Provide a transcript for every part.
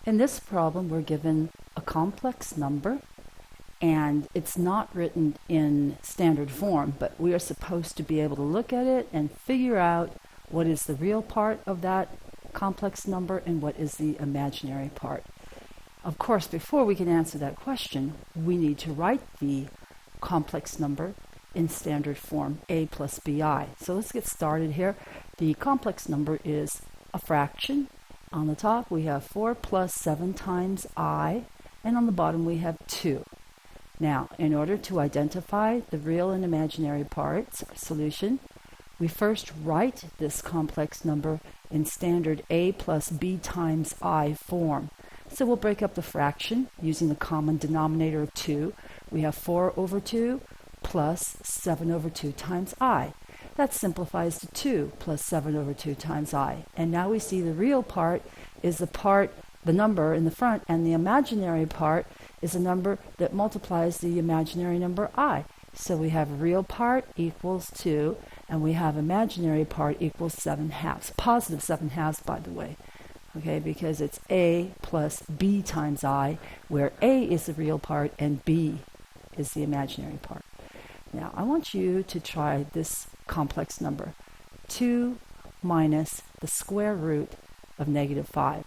In this problem, we're given a complex number, and it's not written in standard form, but we are supposed to be able to look at it and figure out what is the real part of that complex number and what is the imaginary part. Of course, before we can answer that question, we need to write the complex number in standard form, a plus bi. So let's get started here. The complex number is a fraction. On the top we have 4 plus 7 times I, and on the bottom we have 2. Now, in order to identify the real and imaginary parts, or solution, we first write this complex number in standard a plus b times I form. So we'll break up the fraction using the common denominator of 2. We have 4 over 2 plus 7 over 2 times I. That simplifies to 2 plus 7 over 2 times I. And now we see the real part is the number in the front, and the imaginary part is a number that multiplies the imaginary number I. So we have real part equals 2, and we have imaginary part equals 7/2. Positive 7/2, by the way. Okay, because it's a plus b times I, where a is the real part and b is the imaginary part. Now, I want you to try this complex number, 2 minus the square root of -5.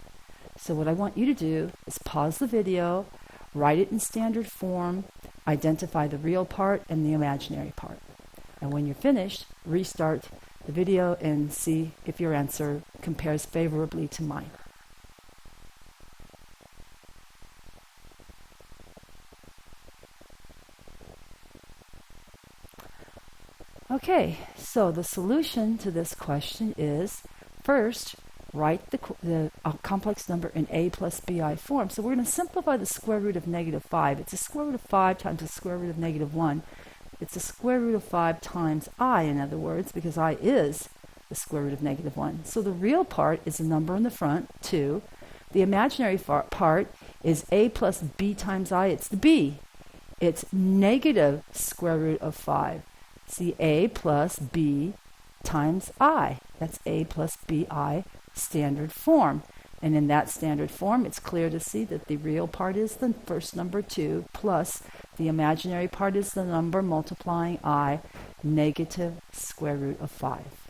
So what I want you to do is pause the video, write it in standard form, identify the real part and the imaginary part. And when you're finished, restart the video and see if your answer compares favorably to mine. Okay, so the solution to this question is, first, write the complex number in a plus bi form. So we're going to simplify the square root of -5. It's the square root of 5 times the square root of -1. It's the square root of 5 times I, in other words, because I is the square root of -1. So the real part is the number in the front, 2. The imaginary part is a plus b times I. It's the b. It's negative square root of 5. See, a plus b times I. That's a plus bi standard form. And in that standard form, it's clear to see that the real part is the first number 2, plus the imaginary part is the number multiplying I, negative square root of 5.